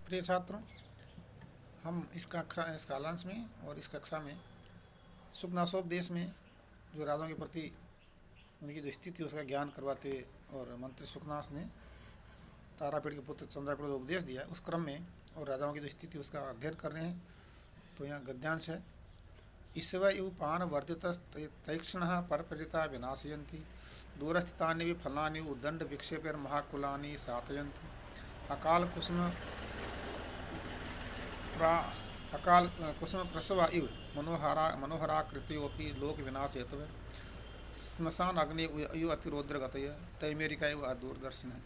प्रिय छात्रों, हम इस कालांश में और इस कक्षा में शुकनाशोपदेश में जो राजाओं के प्रति उनकी जो स्थिति उसका ज्ञान करवाते हुए और मंत्री शुकनाश ने तारापीठ के पुत्र चंद्रापीठ को उपदेश दिया, उस क्रम में और राजाओं की जो स्थिति उसका अध्ययन कर रहे हैं। तो यहाँ गद्यांश है। ईश्व इव पान वर्धित तैक्षण परपरिता विनाशयंती दूरस्थितानि भी फलानि उद्दंड विक्षेपर महाकुलानि सातयंती अकाल कुसुम प्रा अकाल कुसुम प्रसवा इव मनोहराकृतियोपि लोक विनाश हेतु स्मशान अग्नि इव अतिरोद्र गतय तैमेरिका इव दूरदर्शन है।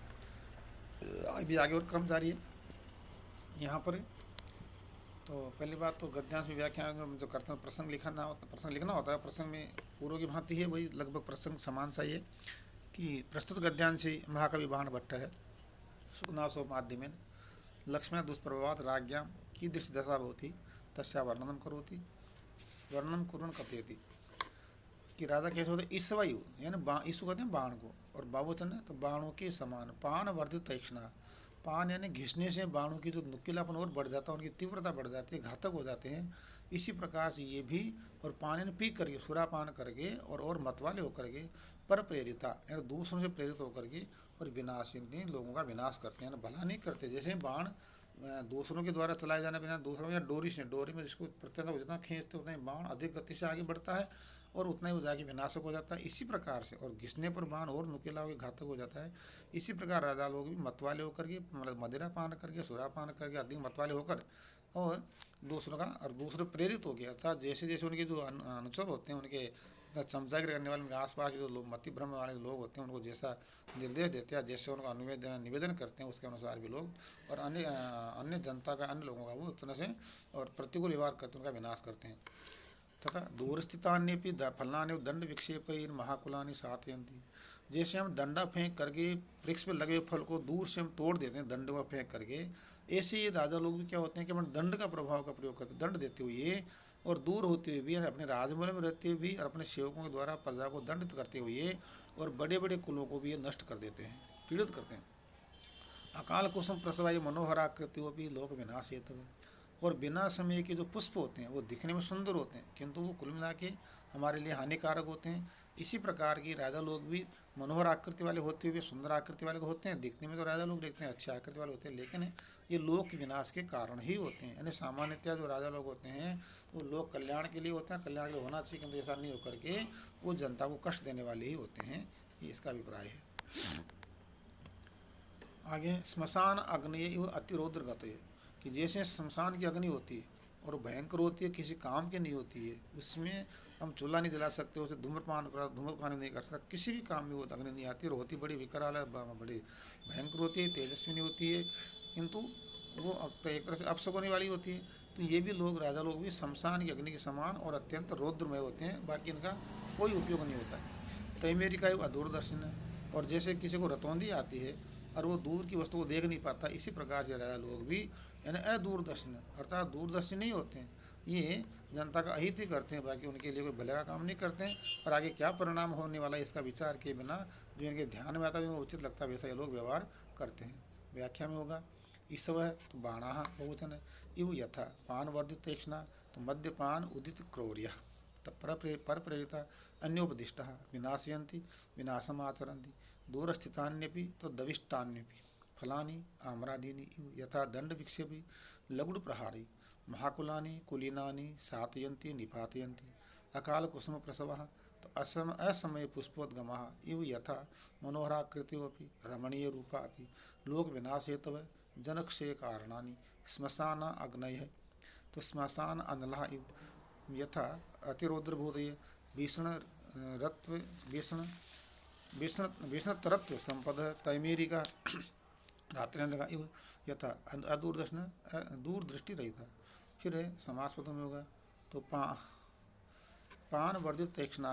अभी आगे और क्रम जारी है यहाँ पर। तो पहली बात तो गद्यांश में व्याख्या जो करते हैं प्रसंग लिखना होता है। प्रसंग में पूर्व की भांति है, वही लगभग प्रसंग समान सा ही है कि प्रस्तुत गद्यांशी महाकवि बाण भट्ट है। शुकनाशो माध्यमेन लक्ष्म्या दुष्प्रभावात् राज्ञां कीदृशी दशा भवति तस्या वर्णनं करोति वर्णनं कुर्वन् कथयति कि राजा कैसे होते ईश्वयु यानी ईशु कहते हैं बाण को, और बाबूचन है तो बाणों के समान पान वर्धित तीक्ष्णा। पान यानी घिसने से बाणों की जो नुकीलापन और बढ़ जाता है, उनकी तीव्रता बढ़ जाती है, घातक हो जाते हैं। इसी प्रकार से ये भी और पान यानी पी करके सुरापान करके और मतवाले होकर के पर प्रेरिता यानी दूसरों से प्रेरित होकर के और विनाशिनी लोगों का विनाश करते हैं, भला नहीं करते। जैसे बाण दूसरों के द्वारा चलाए जाने बिना दूसरों या डोरी में जिसको प्रत्येक जितना खींचते उतना ही बाण अधिक गति से आगे बढ़ता है और उतना ही वो जाके विनाशक हो जाता है। इसी प्रकार से और घिसने पर बाण और नुकीला होकर घातक हो जाता है। इसी प्रकार राजा लोग भी मतवाले होकर के मतलब मदिरा पान करके सुरापान करके अधिक मतवाले होकर और दूसरों का और दूसरे प्रेरित हो गया। अर्थात जैसे जैसे उनके जो अनुचर होते हैं, उनके चमचागिरी करने वाले उनके आसपास के जो लोग मति भ्रम वाले लोग होते हैं, उनको जैसा निर्देश देते हैं, जैसे उनका निवेदन करते हैं, उसके अनुसार भी लोग और अन्य जनता का अन्य लोगों का वो एक तरह से और प्रतिकूल व्यवहार करते उनका विनाश करते हैं। तथा दूरस्थितान्यपि फलानि दंड विक्षेपैर महाकुलानि सातयन्ति। जैसे हम दंडा फेंक करके वृक्ष पे लगे हुए फल को दूर से हम तोड़ देते हैं दंड व फेंक करके, ऐसे ये राजा लोग भी क्या होते हैं कि अपने दंड का प्रभाव का प्रयोग करते हैं, दंड देते हुए और दूर होते हुए भी अपने राजमहल में रहते हुए भी और अपने सेवकों के द्वारा प्रजा को दंडित करते हुए और बड़े बड़े कुलों को भी ये नष्ट कर देते हैं, पीड़ित करते हैं। अकाल कुसुम प्रसवाई मनोहराकृतियों भी लोक विनाश हेतु है। और बिना समय के जो पुष्प होते हैं वो दिखने में सुंदर होते हैं, किंतु वो कुल मिला के हमारे लिए हानिकारक होते हैं। इसी प्रकार की राजा लोग भी मनोहर आकृति वाले होते हुए भी सुंदर आकृति वाले तो होते हैं, दिखने में तो राजा लोग देखते हैं अच्छी आकृति वाले होते हैं, लेकिन ये लोक विनाश के कारण ही होते हैं। यानी सामान्यतः जो राजा लोग होते हैं वो लोक कल्याण के लिए होते हैं, कल्याण के लिए होना चाहिए, किंतु ऐसा नहीं होकर के वो जनता को कष्ट देने वाले ही होते हैं, ये इसका अभिप्राय है। आगे स्मशान अग्नि अतिरौद्र गत है कि जैसे शमशान की अग्नि होती है और भयंकर होती है, किसी काम की नहीं होती है, उसमें हम चूल्हा नहीं जला सकते, उसे धूम्रपान नहीं कर सकते, किसी भी काम में वो अग्नि नहीं आती और होती बड़ी विकराल है, बड़ी भयंकर होती है, तेजस्विनी होती है, किंतु वो एक तरह से अपशकुनी वाली होती है। तो ये भी लोग राजा लोग भी शमशान की अग्नि के समान और अत्यंत रौद्रमय होते हैं, बाकी इनका कोई उपयोग नहीं होता है। तैमेरी का अदूरदर्शन है। और जैसे किसी को रतौंधी आती है और वो दूर की वस्तु को देख नहीं पाता, इसी प्रकार से राजा लोग भी यानी अदूरदर्शन अर्थात दूरदर्शी नहीं होते हैं, ये जनता का अहित ही करते हैं, बाकी उनके लिए कोई भले का काम नहीं करते हैं और आगे क्या परिणाम होने वाला है इसका विचार किए बिना जो इनके ध्यान में आता है, जो उचित लगता है वैसा ये लोग व्यवहार करते हैं। व्याख्या में होगा ईश्व है तो बाणा बहुवचन है, इव यथा पान वर्धित तीक्ष्णा तो मद्यपान उदित क्रौर्य पर प्रेरिता अन्योपदिष्टा विनाशयन्ति विनाशम आचरन्ति दूरस्थितान्यपि तो दविष्टान्यपि फलानि आम्रादीनि यथा दंड विक्षेपी लघुड़ प्रहारी महाकुलानि कुलीनानि सातयन्ति निपातयन्ति अकाल कुसुम प्रसवः तो असमय पुष्पोद्गमः इव यथा मनोहराकृतियोपि रमणीय रूपा अपि लोक विनाश हेतव जनक्षय कारणानि श्मशान अग्नयः तो श्मशान अनलः इव यथा अतिरौद्रभूतये भीषण रत्व भीषणतरत्व संपद तैमेरिका रात्रेंद्र का इव यथा अदूरदर्शन दूरदृष्टि रही था। फिर है समास पद में होगा तो पान वर्धित तीक्ष्णा,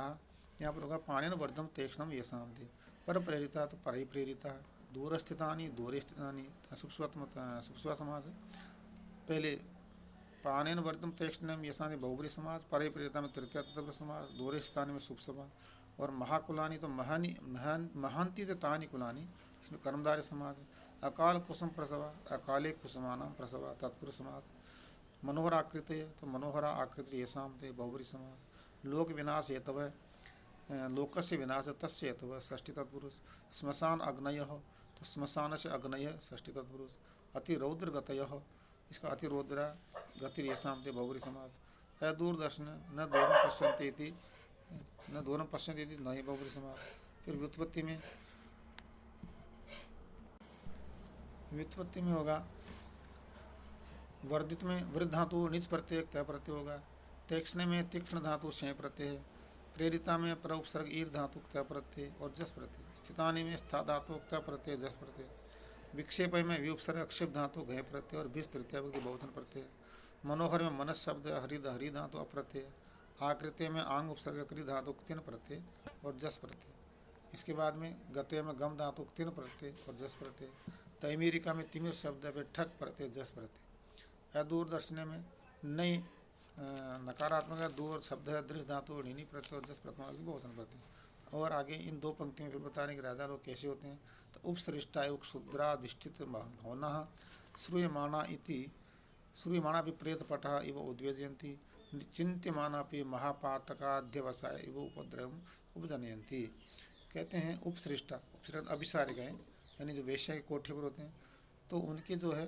यहाँ पर होगा पानेन वर्धम तीक्ष्णम ये शांति पर प्रेरिता तो पर ही प्रेरिता दूरस्थितानि दूरे स्थितानि सुप्स्वा समाज है। पहले पानेन वर्धम तीक्ष्णम ये शांति बहुब्री समाज, पर ही प्रेरिता में तृतीय तत्व समाज, दूरे स्थान में शुभ समाज और महाकुलानी तो महांती तो तानी कुलानी इसमें कर्मधारय समास है। अकाल कुसुम प्रसवा, अकाले कुसुमानाम प्रसवा तत्पुरुष समास। मनोहर आकृत है तो मनोहरा आकृति येषाम थे बहुब्री समास। लोक विनाश हेतव, लोकस्य विनाश तस्य हेतव षष्ठी तत्पुरुष। श्मशान अग्नय तो श्मशान से अग्नय षष्ठी तत्पुरुष। अति रौद्र गतय, इसका अति रौद्रा गति येषाम थे बहुब्री समास। अदूरदर्शन न दूरम पश्यन्ते इति, न दूरम पश्यन्ते इति नहीं बहुब्री समास। फिर व्युत्पत्ति में होगा वर्धित में वृद्ध धातु निज प्रत्यय तय प्रत्यय होगा। तीक्ष्ण में तीक्ष्ण धातु शेय प्रत्यय है। प्रेरिता में पर उपसर्ग ईर धातु तय प्रत्यय और जस प्रत्यय। स्थितानी में स्था धातु तय प्रत्यय जस प्रत्यय। विक्षेप में विउपसर्ग अक्षेप धातु घय प्रत्यय और बीस तृतीय व्यक्ति बहुवचन प्रत्यय। मनोहर में मनस शब्द हरि धातु अप्रत्यय। आकृत्य में आंग उपसर्ग क्री धातु तीन प्रत्यय और जस प्रत्यय। इसके बाद में गते में गम धातु तीन प्रत्यय और जस प्रत्यय। तैमेरिका में तिमिर शब्द पे ठक प्रत्यय जस प्रत्यय। अदूरदर्शन में नई नकारात्मक दूर शब्द है दृश्य धातु ऋणी प्रत्यय और जस प्रथमा बहुवचन प्रत्यय। और आगे इन दो पंक्तियों में फिर बता रहे हैं कि राजा लोग कैसे होते हैं। तो उपसृष्टा क्षुद्राधिष्ठित होना श्रूयमाणा इति, श्रूयमाणा भी प्रेत पटा इव उद्वेजयंती। चिंत्यमाना भी महापातकाध्यवसाय इव उपद्रव उपजनयंती। कहते हैं उपसृष्टा, उपसृष्ट अभिसारिक हैं यानी जो वेश्या के कोठे पर होते हैं, तो उनके जो है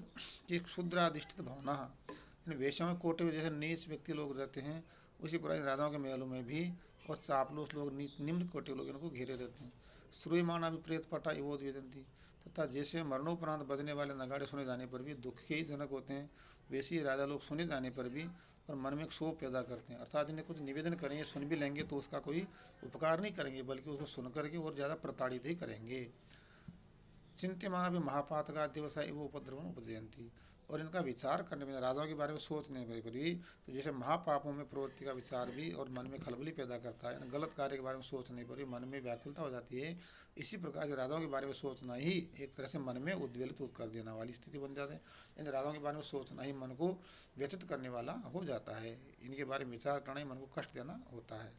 कि क्षुद्राधिष्ठित भावना, यानी वेश्या में कोठे पर जैसे नीच व्यक्ति लोग रहते हैं, उसी प्रकार राजाओं के महलों में भी और चापलूस लोग निम्न कोटि लोग इनको घेरे रहते हैं। श्रूयमाना भी प्रेत पटा इवोद वेदंती, तथा जैसे मरणोपरांत बजने वाले नगाड़े सुने जाने पर भी दुख के ही जनक होते हैं, वैसे ही राजा लोग सुने जाने पर भी और मन में एक शोक पैदा करते हैं। अर्थात इन्हें कुछ निवेदन करेंगे, सुन भी लेंगे तो उसका कोई उपकार नहीं करेंगे, बल्कि उसको सुन करके और ज़्यादा प्रताड़ित ही करेंगे। चिंत्यमाना भी महापातका दिवसाय वो उपद्रव उपजयंती। और इनका विचार करने में, राजाओं के बारे में सोचने पर भी, तो जैसे महापापों में प्रवृत्ति का विचार भी और मन में खलबली पैदा करता है, गलत कार्य के बारे में सोचने पर भी मन में व्याकुलता हो जाती है, इसी प्रकार से राजाओं के बारे में सोचना ही एक तरह से मन में उद्वेलित कर देना वाली स्थिति बन जाती है। इन राजाओं के बारे में सोचना ही मन को व्यथित करने वाला हो जाता है, इनके बारे में विचार करना ही मन को कष्ट देना होता है।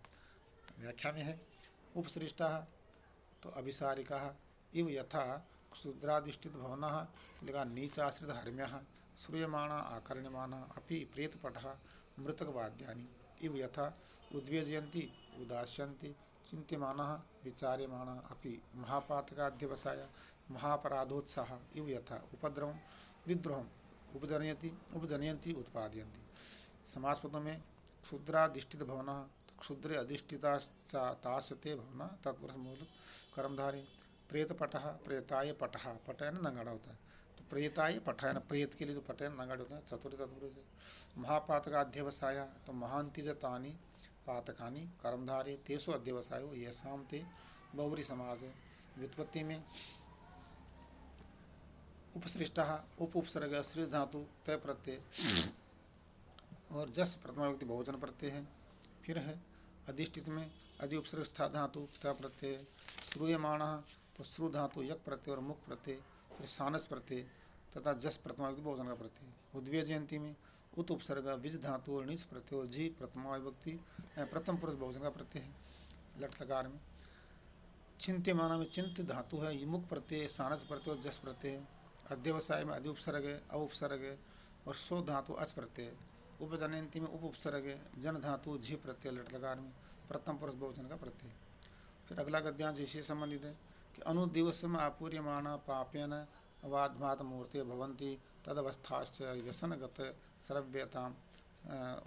व्याख्या में है उपसृष्टा तो अभिसारिका इव यथा क्षुद्राधिष्ठित भवना लिखा नीचाश्रित हर्म्य श्रूयमाणा आकर्ण्यमाना अपि प्रेतपट मृतकवाद्यानि इव यथा उद्वेजयन्ति उदास्यन्ति चिंत्यमाना विचार्यमाणा अपि महापातकाध्यवसाय महापराधोत्साह इव यथा उपद्रवं विद्रोहम् उपजनयन्ति उत्पादयन्ति। समास पदों में क्षुद्राधिष्ठित भवना, क्षुद्र अधिष्ठिता तास्यते भवना तत्पुरुष मूल कर्मधारी। प्रेत पटह प्रेताय पटह, पटयन नंगाड़ा होता है, तो प्रेताय पटयन प्रेत के लिए जो पटयन नंगाड़े होते हैं चतुर्थ तत्पुरुष है। महापातका अध्यवसाया तो महांतिजतानि पातकानि कर्मधारे तेसु अध्यवसायो येषां ते बहुब्री समास है। व्युत्पत्ति में उपसृष्टा उपसर्ग श्री धातु तय प्रत्यय और जस प्रथमा व्यक्ति बहुवचन प्रत्यय है। फिर है अधिष्ठित में अधि उपसर्ग स्था धातु तय प्रत्यय। श्रूयमाणा तो श्रु धातु यक प्रत्यय और मुख प्रत्यय, फिर सानस प्रत्यय तथा जस प्रथमा विभक्ति बहुवचन का प्रत्यय। उद्वेजयंती में उत उपसर्ग विज धातु और निच प्रत्यय और जी प्रथमा विभक्ति प्रथम पुरुष बहुवचन का प्रत्यय है। लट लकार में चिंत्यमाना में चिंत धातु है, मुख प्रत्यय सानस प्रत्यय और जस प्रत्यय। अध्यवसाय में अधि उपसर्ग है अ उपसर्ग है और सो धातु अच प्रत्यय। उपजनयंती में उप उपसर्ग है जन धातु झी प्रत्यय लट लकार में प्रथम पुरुष बहुवचन का प्रत्यय। फिर अगला गद्यांश इसी से संबंधित है कि अनुदिवसम आपूर्यमाणा पापेन अवाध्मात मूर्ते भवन्ति तदवस्थाश्च व्यसनगत सर्व्यताम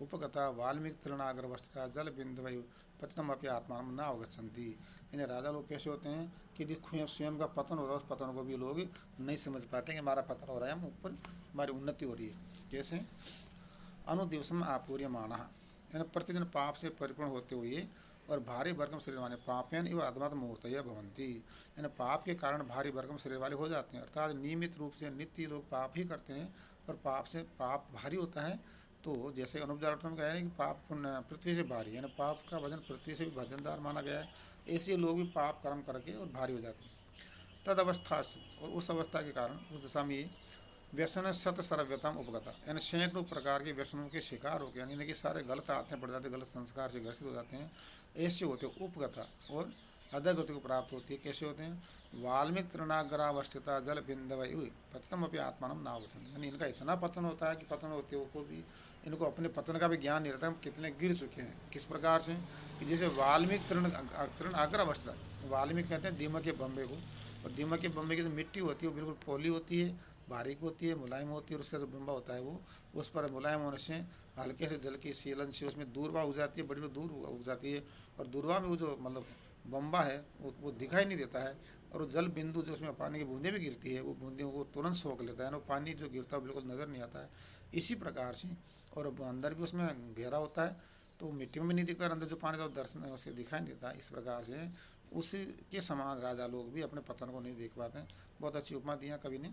उपगता वाल्मीकि तृणाग्रवस्था जल बिंदुवयु पतितम अपि आत्मा न अवगच्छन्ति। इन्हें राजा लोग कैसे होते हैं कि स्वयं का पतन हो रहा है, उस पतन को भी लोग नहीं समझ पाते कि हमारा पतन हो रहा है, हम ऊपर हमारी उन्नति हो रही है। जैसे अनुदिवसम आपूर्यमाणा यानी प्रतिदिन पाप से परिपूर्ण होते हुए और भारी भरकम शरीर वाले पापेन एवं अधमत मूर्तया भवंती, यानी पाप के कारण भारी भरकम शरीर वाले हो जाते हैं। अर्थात नियमित रूप से नित्य लोग पाप ही करते हैं और पाप से पाप भारी होता है। तो जैसे अनुपजात में कह रहे हैं कि पाप पृथ्वी से भारी, यानी पाप का वजन पृथ्वी से भी वजनदार माना गया है। ऐसे लोग भी पाप कर्म करके और भारी हो जाते हैं। तद अवस्था से और उस अवस्था के कारण उस दशा में ये व्यसन सत सर्व्यताम उपगता, यानी सैकड़ों प्रकार के व्यसनों के शिकार हो गए, यानी कि सारे गलत आदतें पड़ जाते हैं, गलत संस्कार से ग्रसित हो जाते हैं, ऐसे होते उपगता और अधगति को प्राप्त होती है। कैसे होते हैं? वाल्मीकि तृणाग्रावस्थिता जल बिंदव पतनम अपनी आत्मान नावथन, यानी इनका इतना पतन होता है कि पतन होते को भी इनको अपने पतन का भी ज्ञान नहीं रहता, हम कितने गिर चुके हैं। किस प्रकार से? कि जैसे वाल्मीकि तृण अग्रावस्था, वाल्मीकि कहते हैं दीमक के बम्बे को, और दीमक के बम्बे की जो मिट्टी होती है वो बिल्कुल पोली होती है, बारीक होती है, मुलायम होती है, और उसका जो बिंबा होता है वो उस पर मुलायम होने से हल्के से जल की सीलन से उसमें दूरवा उग जाती है, बड़ी बड़ी दूर उग जाती है, और दूरवा में वो जो मतलब बम्बा है वो दिखाई नहीं देता है, और वो जल बिंदु जो उसमें पानी की बूंदें भी गिरती है वो बूंदों को तुरंत सोख लेता है ना, वो पानी जो गिरता है बिल्कुल नज़र नहीं आता है। इसी प्रकार से, और अंदर भी उसमें गहरा होता है तो मिट्टी में भी नहीं दिखता, और अंदर जो पानी था दर्शन उसके दिखाई नहीं देता। इस प्रकार से उसी के समान राजा लोग भी अपने पतन को नहीं देख पाते हैं। बहुत अच्छी उपमा दिया कवि ने।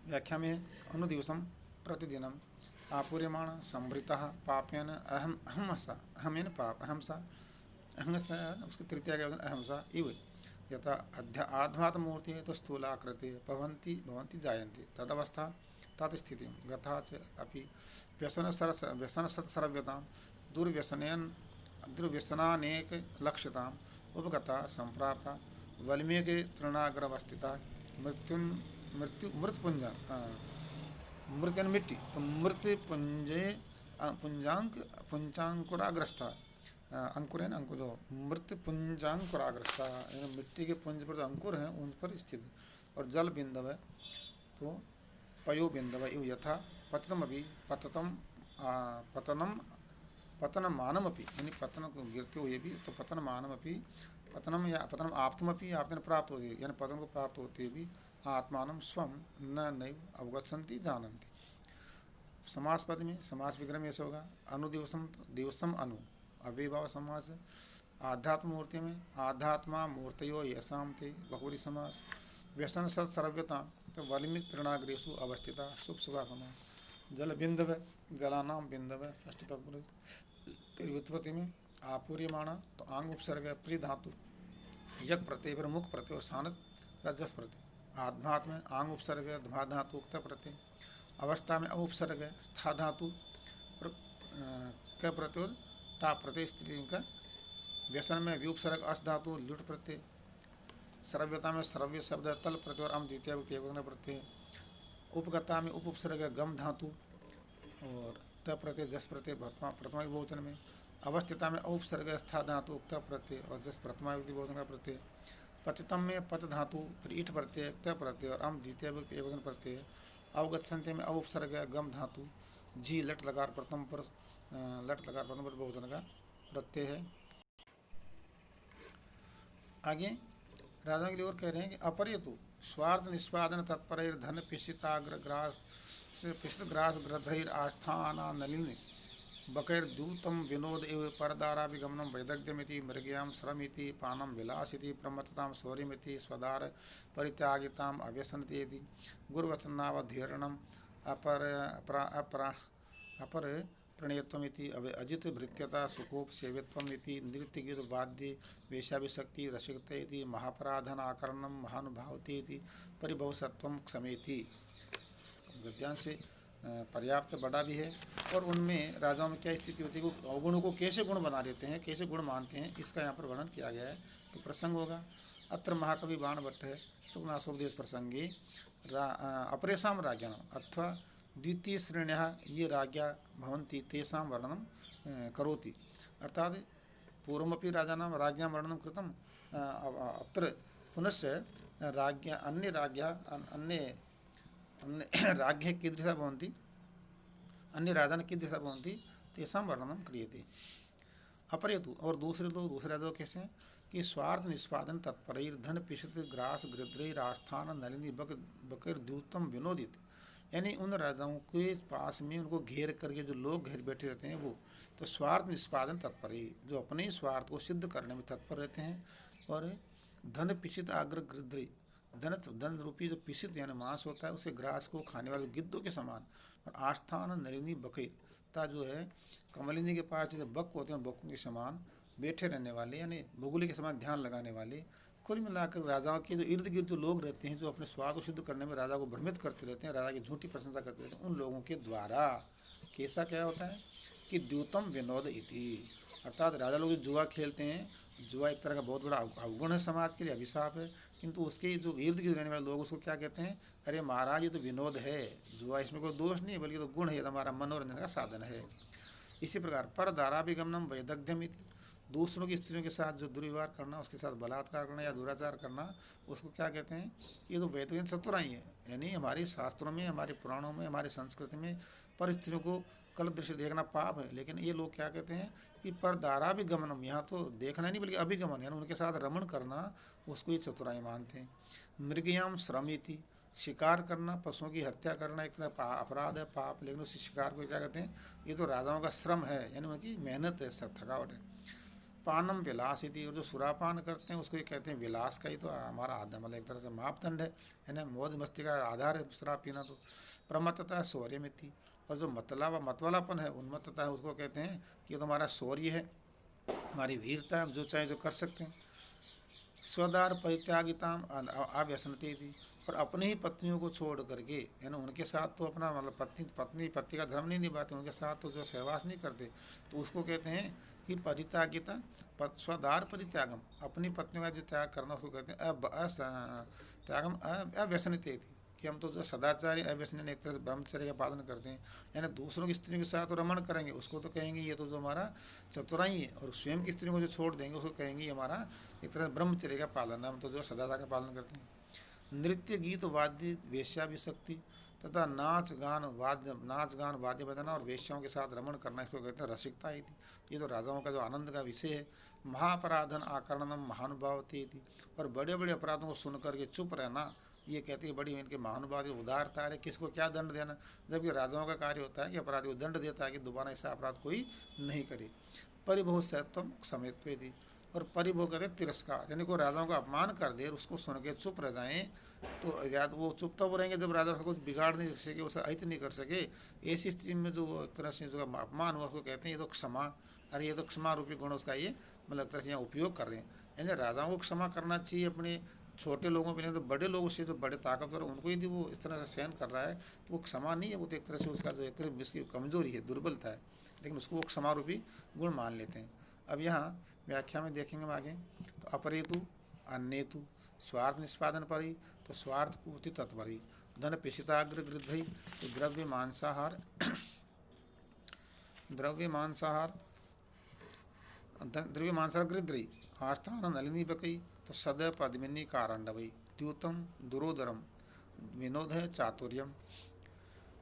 व्याख्या में अनुदिवसम प्रतिदिनम आपूर्यमाण संभृता पापेन अहम अहमसा, अहमेन पाप अहमसा, अहंसा उसके तृतीय का अहमसा इव यथा अध्या आध्यात्मूर्ति तो स्थूलाकृति भवन्ति भवन्ति जायन्ते तदवस्था तत्स्थिति गथा च अपि व्यसन सत्सर्व्यतां दुर्व्यसनेन दुर्व्यसनानेक लक्ष्यताम् उपगता संप्राप्ता वल्मीके तृणाग्रवस्थिता मृत्यु मृतपुंजन मृत्यन मिट्टी तो मृत्यु पुंजे पुंजांक पुंजांकुराग्रस्ता अंकुर अंकुर जो मृत्यु पुंजांकुराग्रस्ता, मिट्टी के पुंज पर जो अंकुर हैं उन पर स्थित, और जल बिंदव है तो पयो बिंदव इव यथा पतनम अभी पततम पतनम पतनमानम अपि, यानी पतन को गिरते हुए भी, तो पतनमानम अपि पतनम या पतनम आप्तमपि आपने प्राप्त होती है, यानी पतन को प्राप्त होते भी आत्मान स्वम न नैव अवगछन्ति जानन्ति। समास पद में समास विग्रह में ऐसे होगा अनुदिवसम दिवसम अनु अव्ययभाव समास है। आध्यात्म मूर्ति में आध्यात्मा मूर्तयो यशाम थे बहुरी समास। व्यसन सत सर्व्यता तो वाल्मीकि तृणाग्रेसु अवस्थिता शुभ शुभा समास। जल बिंदव जलानाम बिंदव षष्ठी तत्पुरुष। व्युत्पत्ति में आपूर्यमाणा तो आंग उपसर्ग प्रिय धातु यक प्रत्यय पर मुख प्रत्यय और सानत रजस प्रत्यय। आध्यात्म में आंग उपसर्ग ध्वा धातु उक्त प्रत्यय। अवस्था में उपसर्ग स्था धातु और क प्रत्यय और टा प्रत्यय स्त्रीलिंग का। व्यसन में व्युपसर्ग अस धातु लुट प्रत्यय। सर्व्यता में सर्व्य शब्द तल प्रत्यय और अम द्वितीय व्यक्ति प्रत्यय। उपगता में उपसर्ग गम धातु और त प्रत्यय जस प्रत्यय प्रथमा बहुवचन में। अवस्थिता में औपसर्ग स्था धातु उक्त प्रत्यय और जस प्रथमा व्यक्ति बहुवचन का प्रत्यय। पतितम में पत धातु फिर ईठ प्रत्यय उक्त प्रत्यय और अम द्वितीय व्यक्ति एकवचन प्रत्यय। अवगछन्ते में औपसर्ग गम धातु जी लट लकार प्रथम पर बहुवचन का प्रत्यय है। आगे राजा के लिए और कह रहे हैं कि अपरेतु स्वार्थ निष्पादन तत्पर धन पिशिताग्र ग्रास पिशित ग्रास ग्रध्रैर आस्थाना नलिनी बकैर्दूतम विनोद एव परदाराभिगमनम वैदग्ध्यमिति मृगयाम श्रमिति पानम विलासिति प्रमत्तताम शौर्यमिति स्वदार परित्यागिताम अव्यसनतेति गुरुवचनावधीरणम अपर प्रणयत्वमिति अजित भृत्यता सुखोप सेवित्वमिति नृत्यगीत वाद्य वेशाभिशक्ति रसिकता इति महापराधन आकरणम महानुभावती परिभवसत्वम क्षमेति। गद्यांश से पर्याप्त बड़ा भी है, और उनमें राजाओं में क्या स्थिति होती है, वो अवगुणों को कैसे गुण बना लेते हैं, कैसे गुण मानते हैं, इसका यहाँ पर वर्णन किया गया है। तो प्रसंग होगा अत्र महाकवि बाणभट्ट है सुगनाशोपदेश प्रसंगे अपरेशा राज्ञान अथवा द्वितीय श्रेण्यः ये राज्ञा भवन्ति तेषां वर्णनं करोति। अर्थात पूर्वमपि राजानां राज्ञां वर्णनं कृतम् अत्र पुनश्च राज्ञा अन्य राज्ञा अन्य राज्ञ कीदृशा भवन्ति, अन्य राजान कीदृशा भवन्ति तेषां वर्णनं क्रियते। अपरेतु और दूसरे राजा कैसे हैं कि स्वार्थ निष्पादन तत्परैर धन पिशित ग्रास गृध्रैर आस्थान नलिनी बकैर्द्यूतम विनोदित, यानी उन राजाओं के पास में उनको घेर करके जो लोग घेर बैठे रहते हैं वो तो स्वार्थ निष्पादन तत्पर ही जो अपने स्वार्थ को सिद्ध करने में तत्पर रहते हैं। और धन पिशित आग्र गृध्री धन रूपी जो पिशित यानी मांस होता है उसे ग्रास को खाने वाले गिद्धों के समान। और आस्थान नलिनी बकैर जो है कमलिनी के पास जैसे बक होते हैं बकों के समान बैठे रहने वाले यानी भूगोली के समान ध्यान लगाने वाले। कुल मिलाकर राजाओं के जो इर्द गिर्द जो लोग रहते हैं जो अपने स्वार्थ को सिद्ध करने में राजा को भ्रमित करते रहते हैं, राजा की झूठी प्रशंसा करते रहते हैं, उन लोगों के द्वारा कैसा क्या होता है कि द्यूतम विनोद इति, अर्थात राजा लोग जो जुआ खेलते हैं जुआ एक तरह का बहुत बड़ा अवगुण है, समाज के लिए अभिशाप है। किंतु उसके जो इर्द गिर्द रहने वाले लोग उसको क्या कहते हैं, अरे महाराज ये तो विनोद है, जुआ इसमें कोई दोष नहीं है, बल्कि तो गुण है, ये तो हमारा मनोरंजन का साधन है। इसी प्रकार पर दाराभिगमनम वैदग्ध्यम इति, दूसरों की स्त्रियों के साथ जो दुर्व्यवहार करना, उसके साथ बलात्कार करना या दुराचार करना, उसको क्या कहते हैं, ये तो वैदिक चतुराई है। यानी हमारे शास्त्रों में, हमारे पुराणों में, हमारी संस्कृति में पर स्त्रियों को गलत दृष्टि देखना पाप है। लेकिन ये लोग क्या कहते हैं कि पर दाराभिगमनम, यहाँ तो देखना नहीं बल्कि अभिगमन, यानी उनके साथ रमण करना, उसको ये चतुराई मानते हैं। मृगयाम श्रमिति, शिकार करना, पशुओं की हत्या करना एक तरह अपराध है, पाप, लेकिन उसी शिकार को क्या कहते हैं, ये तो राजाओं का श्रम है, यानी उनकी मेहनत है, सब थकावट है। पानम विलास इति, और जो सुरापान करते हैं उसको ये कहते हैं विलास का ही तो हमारा आधार, मतलब एक तरह से मापदंड है ना, मौज मस्ती का आधार है शराब पीना। तो प्रमत्तता है शौर्य में थी, और जो मतवालापन है, उन्मत्तता है, उसको कहते हैं कि ये तो हमारा शौर्य है, हमारी वीरता है, हम जो चाहे जो कर सकते हैं। स्वदार परित्यागिताम अव्यसनते थी, और अपनी ही पत्नियों को छोड़ करके, यानी उनके साथ तो अपना मतलब पति का धर्म नहीं निभाते, उनके साथ तो जो सहवास नहीं करते, तो उसको कहते हैं कि परित्यागिता, स्वदार परित्यागम, अपनी पत्नियों का जो त्याग करना उसको कहते हैं त्यागम अव्यसनते थी, कि हम तो जो सदाचारी अव्यसन एक तरह से ब्रह्मचर्य का पालन करते हैं, यानी दूसरों की स्त्रियों के साथ रमण करेंगे उसको तो कहेंगे ये तो जो हमारा चतुराई है, और स्वयं की स्त्रियों को जो छोड़ देंगे उसको कहेंगे ये हमारा एक तरह से ब्रह्मचर्य का पालन है, हम तो जो सदाचार का पालन करते हैं। नृत्य गीत वाद्य वेश्याभिशक्ति तथा नाच गान वाद्य बजाना और वेश्याओं के साथ रमण करना, इसको कहते हैं रसिकता ही थी। ये तो राजाओं का जो आनंद का विषय है। महापराधन आकरणम महानुभावती थी, और बड़े बड़े अपराधों को सुन करके चुप रहना, ये कहती है बड़ी इनके महानुभाव उदारता है, किसको क्या दंड देना, जबकि राजाओं का कार्य होता है कि अपराधी को दंड देता है कि दोबारा ऐसा अपराध कोई नहीं करे। परिभोग सत्वम समेत्व थी, और परिभोग कहते तिरस्कार, यानी कोई राजाओं का अपमान कर दे उसको सुन के चुप रह जाएं, तो याद वो चुप तब रहेंगे जब राजा का कुछ बिगाड़ नहीं सके, उसे अहित नहीं कर सके। ऐसी स्थिति में जो एक तरह से जो अपमान हुआ उसको कहते हैं ये तो क्षमा, अरे ये तो क्षमा रूपी गुण उसका ये मतलब एक तरह से यहाँ उपयोग कर रहे हैं। यानी राजाओं को क्षमा करना चाहिए अपने छोटे लोगों पे, नहीं तो बड़े लोगों से जो बड़े ताकतवर उनको यदि वो इस तरह से सहन कर रहा है तो वो क्षमा नहीं है, वो तो एक तरह से उसका जो एक तरह उसकी कमजोरी है, दुर्बलता है, लेकिन उसको वो क्षमा रूपी गुण मान लेते हैं। अब यहाँ व्याख्या में देखेंगे हम आगे, तो अपरेतु अन्येतु स्वार्थ निष्पादन परी, तो स्वार्थ पूर्ति तत्परी, धन पिशिताग्र गृध्री, तो द्रव्य मांसाहार गृध्री, आस्थान नलिनी बकई, तो सदैव पद्मिनी कारंडवई, द्यूतम दुरोदरम विनोद है चातुर्यम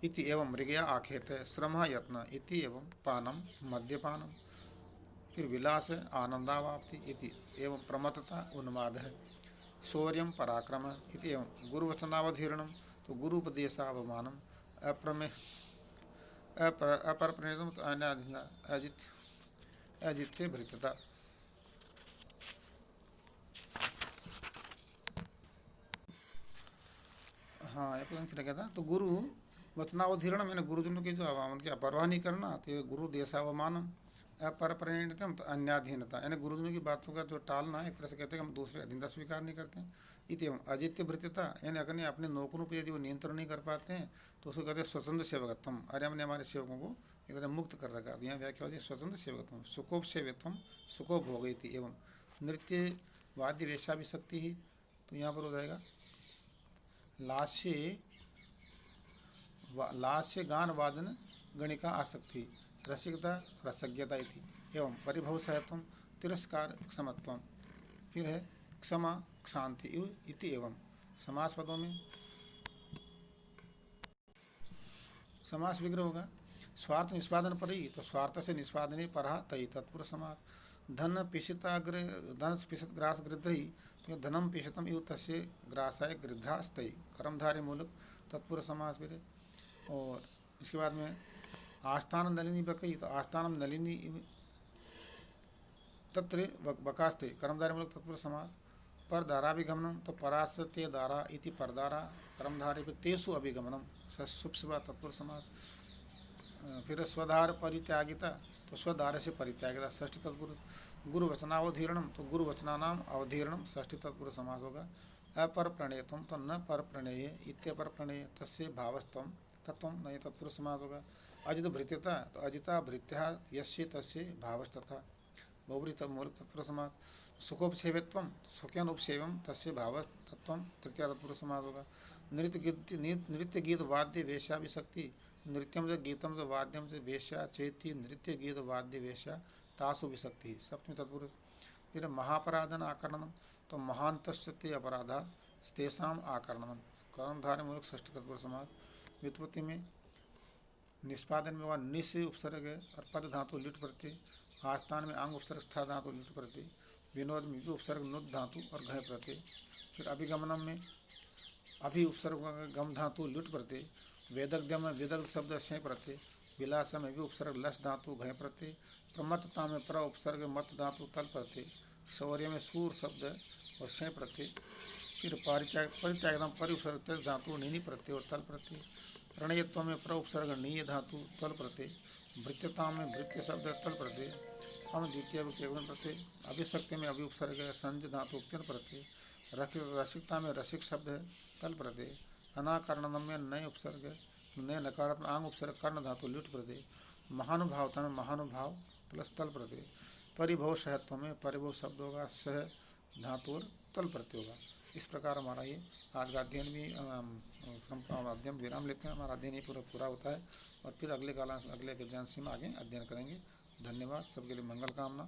इति एवं मृगया आखेट श्रम यत्न इति एवं पानम मद्यपानम, फिर विलास है आनंदावाप्ति इति एवं प्रमत्तता उन्माद है, शौर्यम पराक्रम इति एवं गुरुवचनावधीर्णम, तो गुरुपदेशावमानम, अपरप्रणीतम, तो अजित्य भृतता। हाँ एक लगा था, तो गुरु वचनावधीर्ण, मैंने गुरुजनों की जो उनकी परवाह नहीं करना, तो ये गुरु देशावमानम, अपर परिणतम, तो अन्याधीनता, यानी गुरुजनों की बातों का जो टालना है, एक तरह से कहते हैं हम दूसरे अधीनता स्वीकार नहीं करते हैं। इतम अजित्य भृत्यता, यानी अगर अपने नौकरों पर यदि वो नियंत्रण नहीं कर पाते हैं तो उसको कहते हैं स्वतंत्र सेवकत्वम, अरे हमने हमारे सेवकों को एक तरह मुक्त कर रखा। तो यहाँ व्याख्या होती है स्वतंत्र सेवकत्वम, सुकोप सेवत्वम, सुकोप भोगयति, एवं नृत्य वाद्य वेशा भी शक्ति ही, तो यहाँ पर हो जाएगा लास्य गान वादन गणिका आसक्ति, रसिकता रसज्ञता इति, एवं परिभव सहत्वम, तिरस्कार क्षमत्वम, फिर है क्षमा क्षांति इति, एवं समास पदों में समास विग्रह होगा। स्वार्थ निष्पादन पर ही, तो स्वार्थ से निष्पादने पर तई तत्पुरुष समास। धन पिशित ग्रास गृध्री, तो धनम पिशितम इव तस्य ग्रासाय गृध्रास्तई, कर्मधारे मूलक तत्पुरुष समास भी रहे। और इसके बाद में आस्थान नलिनी बकई, तो आस्थान नलिनी तत्र बकास्ते, कर्मधारे मूलक तत्पुरुष समास। पर धाराभिगमनम, तो परास्ते धारा इति परदारा, कर्मधारे तेसु अभिगमनम, सुप्सवा तत्पुरुष समास। फिर स्वधार परित्यागिता, तो स्वधार से परित्यागिता षष्ठी तत्पुरुष। गुरुवचनावधीर्णम, तो गुरुवचनानाम अवधीर्णम षष्ठी तत्पुरुष समास होगा। अपर प्रणेयत्वम, तो न पर प्रणेय इत्यपर प्रणेय तस्य भावस्तम तत्व न, तत्पुरुष समास होगा। अजित भृत्यता, तो अजिता भृत्या यस्य तस्य भावस्तथा, बहुब्री मूलक तत्पुरुष समास। सुखोपसेवित्वम, सुखेन उपसेवम तस्य भाव तत्वम, तृतीय तत्पुरुष समास होगा। नृत्य गीत वाद्य वेश्या विशक्ति, नृत्यम च गीतम च वाद्यम च वेश्या चेती, नृत्य गीत वाद्य वेश्या तासु विशक्ति, सप्तमी तत्पुरुष। फिर महापराधन आकरणम, तो महानतस्य ते अपराधा तेषाम आकरणम, कर्मधारय मूलक षष्ठी तत्पुरुष समास। व्युत्पत्ति में निष्पादन में होगा नि से उपसर्ग है और पद धातु लिट प्रत्यय, आस्थान में आंग उपसर्ग स्था धातु लिट प्रत्यय, विनोद में भी उपसर्ग नुद धातु और घय प्रत्यय। फिर अभिगमनम में अभि उपसर्ग गम धातु लुट प्रत्यय, वेदज्ञ में वेदग शब्द शय प्रत्यय, विलास में भी उपसर्ग लस धातु घय प्रत्यय, प्रमत्तता में प्र उपसर्ग मत धातु तल प्रत्यय, शौर्य में सूर शब्द और शय प्रत्यय। फिर परित्यागम परि उपसर्ग तेज धातु नीनी प्रत्यय और तल प्रत्यय, प्रणयत्व में प्र उपसर्ग नीय धातु तल प्रत्यय, भृत्यता में भृत्य शब्द तल प्रत्यय, हम द्वितीय प्रत्यय, अभिशक्ति में अभि उपसर्ग संज धातु उक्तिन प्रत्यय, रसिकता में रसिक शब्द है तल प्रत्यय, अनाकरणम में नए उपसर्ग नए नकारात्मक आंग उपसर्ग कर्ण धातु लुट प्रत्यय, महानुभावता में महानुभाव प्लस तल प्रत्यय, परिभव सहत्व में परिभव शब्द होगा सह धातु और तल प्रत्यय होगा। इस प्रकार हमारा ये आज का अध्ययन भी अध्ययन विराम लेते हैं, हमारा अध्ययन ही पूरा होता है और फिर अगले कालांश अगले ज्ञान सीमा आगे अध्ययन करेंगे। धन्यवाद, सबके लिए मंगल कामना।